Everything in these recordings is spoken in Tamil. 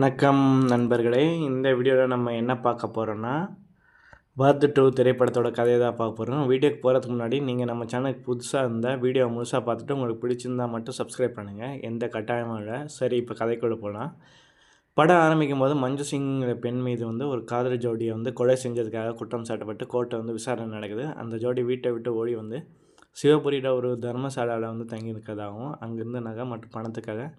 வணக்கம் நண்பர்களே. இந்த வீடியோவில் நம்ம என்ன பார்க்க போகிறோன்னா, பாத் 2 திரைப்படத்தோட கதையை தான் பார்க்க போகிறோம். வீடியோக்கு போகிறதுக்கு முன்னாடி நீங்கள் நம்ம சேனலுக்கு புதுசாக இருந்தால் வீடியோவை முழுசாக பார்த்துட்டு உங்களுக்கு பிடிச்சிருந்தால் மட்டும் சப்ஸ்கிரைப் பண்ணுங்கள். எந்த கட்டாயமும் இல்லை. சரி, இப்போ கதைக்குள்ளே போகலாம். படம் ஆரம்பிக்கும் போது மஞ்சு சிங்கிற பெண் மீது ஒரு காதல் ஜோடியை கொலை செஞ்சதுக்காக குற்றம் சாட்டப்பட்டு கோர்ட்டை விசாரணை நடக்குது. அந்த ஜோடி வீட்டை விட்டு ஓடி சிவபுரியில் ஒரு தர்மசாலாவில் தங்கி இருக்கிறதாகவும் அங்கேருந்து நகை மற்றும் பணத்துக்காக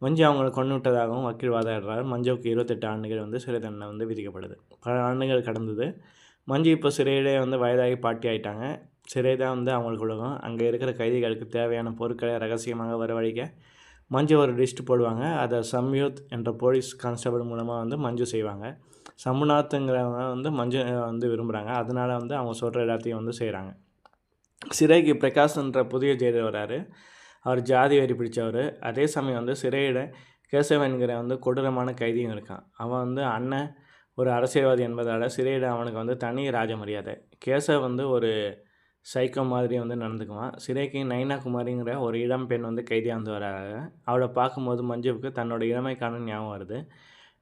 மஞ்சு அவங்களை கொண்டு விட்டதாகவும் வக்கீல் வாதாடுறார். மஞ்சுவுக்கு 28 ஆண்டுகள் சிறை தண்டனை விதிக்கப்படுது. பல ஆண்டுகள் கடந்தது. மஞ்சு இப்போ சிறையிலே வயதாகி பாட்டி ஆகிட்டாங்க. சிறை தான் அவங்களுக்கு உலகம். அங்கே இருக்கிற கைதிகளுக்கு தேவையான பொருட்களை ரகசியமாக வரவழைக்க மஞ்சு ஒரு லிஸ்ட் போடுவாங்க. அதை சம்யுத் என்ற போலீஸ் கான்ஸ்டபிள் மூலமாக மஞ்சு செய்வாங்க. சம்புநாத்துங்கிறவங்க மஞ்சு விரும்புகிறாங்க. அதனால் அவங்க சொல்கிற எல்லாத்தையும் செய்கிறாங்க. சிறைக்கு பிரகாஷ்ன்ற புதிய ஜெயிலர் வராரு. அவர் ஜாதி வெறி பிடிச்சவர். அதே சமயம் சிறையில் கேசவன்கிற கொடூரமான கைதியும் இருக்கான். அவன் அண்ணன் ஒரு அரசியல்வாதி என்பதால் சிறையில் அவனுக்கு தனி ராஜ மரியாதை. கேசவ் ஒரு சைக்கோ மாதிரி நடந்துக்குவான். சிறைக்கு நைனா குமாரிங்கிற ஒரு இளம் பெண் கைதியாக வராங்க. அவளை பார்க்கும்போது மஞ்சுவுக்கு தன்னோட இளமைக்கான ஞாபகம் வருது.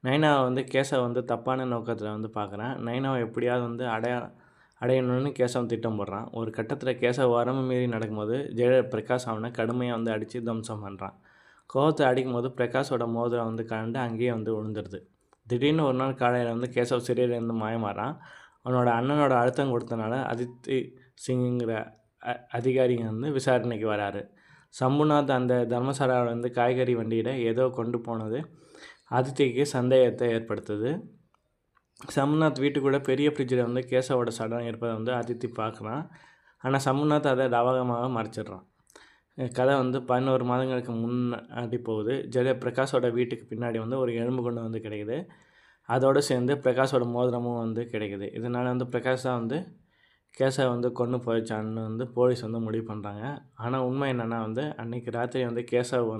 நைனாவை கேசவ் தப்பான நோக்கத்தில் பார்க்குறான். நைனாவை எப்படியாவது அடையணும்னு கேசவன் திட்டம் போடுறான். ஒரு கட்டத்தில் கேசவ் வரம்பு மீறி நடக்கும்போது ஜெயலலிதா பிரகாஷ் அவனை கடுமையாக அடித்து தம்சம் பண்ணுறான். கோவத்தை அடிக்கும்போது பிரகாஷோட மோதிரம் கலண்டு அங்கேயே விழுந்துடுது. திடீர்னு ஒரு நாள் காலையில் கேசவ் சிறையிலேருந்து மாயமாறான். அவனோட அண்ணனோட அழுத்தம் கொடுத்தனால அதித்தி சிங்கிற அதிகாரிங்க விசாரணைக்கு வராரு. சம்புநாத் அந்த தர்மசாலாவில் காய்கறி வண்டியில் ஏதோ கொண்டு போனது அதித்திக்கு சந்தேகத்தை ஏற்படுத்துது. சம்புநாத் வீட்டுக்குள்ளே பெரிய ஃப்ரிட்ஜில் கேசவோட சடம் இருப்பதை அதித்தி பார்க்குறான். ஆனால் சம்புநாத் அதை லாவகமாக மறைச்சிடுறான். கதை 11 மாதங்களுக்கு முன்னாடி போகுது. பிரகாஷோட வீட்டுக்கு பின்னாடி ஒரு எலும்பு கொண்டு கிடைக்குது. அதோடு சேர்ந்து பிரகாஷோட மோதிரமும் கிடைக்குது. இதனால் பிரகாஷ் தான் கேசவ கொண்டு போயிச்சான்னு போலீஸ் முடிவு பண்ணுறாங்க. ஆனால் உண்மை என்னென்னா அன்றைக்கி ராத்திரி கேசவ்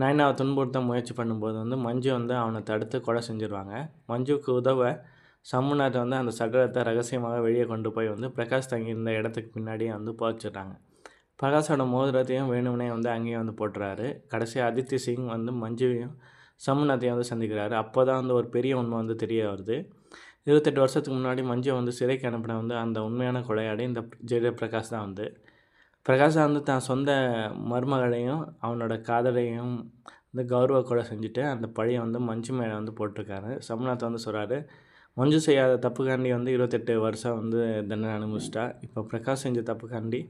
நைனாவை துன்புறுத்த முயற்சி பண்ணும்போது மஞ்சு அவனை தடுத்து கொலை செஞ்சுருவாங்க. மஞ்சுவுக்கு உதவ சம்புநாத் அந்த சடலத்தை ரகசியமாக வெளியே கொண்டு போய் பிரகாஷ் தங்கியிருந்த இடத்துக்கு பின்னாடியே புதைச்சிடுறாங்க. பிரகாஷோட மோதிரத்தையும் வேணும்னே அங்கேயே போட்டுறாரு. கடைசியாக அதித்தி சிங் மஞ்சுவையும் சம்புநாத்தையும் சந்திக்கிறாரு. அப்போ தான் ஒரு பெரிய உண்மை தெரிய வருது. 28 வருஷத்துக்கு முன்னாடி மஞ்சு சிறைக்கு அனுப்பின அந்த உண்மையான கொலையாடி இந்த ஜெயலலிதா பிரகாஷ் தான் பிரகாஷ் தான் சொந்த மருமகளையும் அவனோட காதலையும் கௌரவ கொலை செஞ்சுட்டு அந்த பழியை மஞ்சு மேலே போட்டிருக்காரு. சம்புநாத் சொல்கிறாரு, மஞ்சு செய்யாத தப்புக்காண்டி 28 வருஷம் தண்டனை அனுபவிச்சிட்டா. இப்போ பிரகாஷ் செஞ்ச தப்புக்காண்டி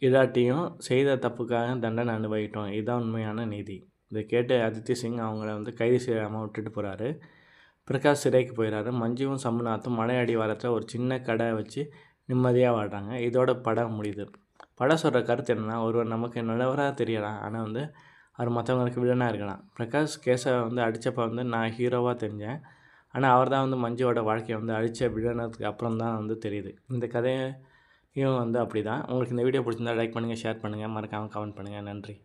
இல்லாட்டியும் செய்த தப்புக்காக தண்டனை அனுபவிட்டோம். இதுதான் உண்மையான நீதி. இதை கேட்டு அதித்தி சிங் அவங்கள கைது செய்யாமல் விட்டுட்டு போகிறாரு. பிரகாஷ் சிறைக்கு போயிடறாரு. மஞ்சுவும் சம்புநாத்தும் மலை அடிவாரத்தில் ஒரு சின்ன கடை வச்சு நிம்மதியாக வாழ்கிறாங்க. இதோட படம் முடியுது. படம் சொல்கிற கருத்து என்னென்னா, ஒருவர் நமக்கு நல்லவராக தெரியலாம், ஆனால் அவர் மற்றவங்களுக்கு வில்லனாக இருக்கலாம். பிரகாஷ் கேசவை அடித்தப்போ நான் ஹீரோவாக தெரிஞ்சேன். ஆனால் அவர் தான் மஞ்சுவோட வாழ்க்கையை அழித்த வில்லனத்துக்கு அப்புறம் தான் தெரியுது. இந்த கதையும் அப்படி தான். உங்களுக்கு இந்த வீடியோ பிடிச்சிருந்தா லைக் பண்ணுங்கள், ஷேர் பண்ணுங்கள், மறக்காமல் கமெண்ட் பண்ணுங்கள். நன்றி.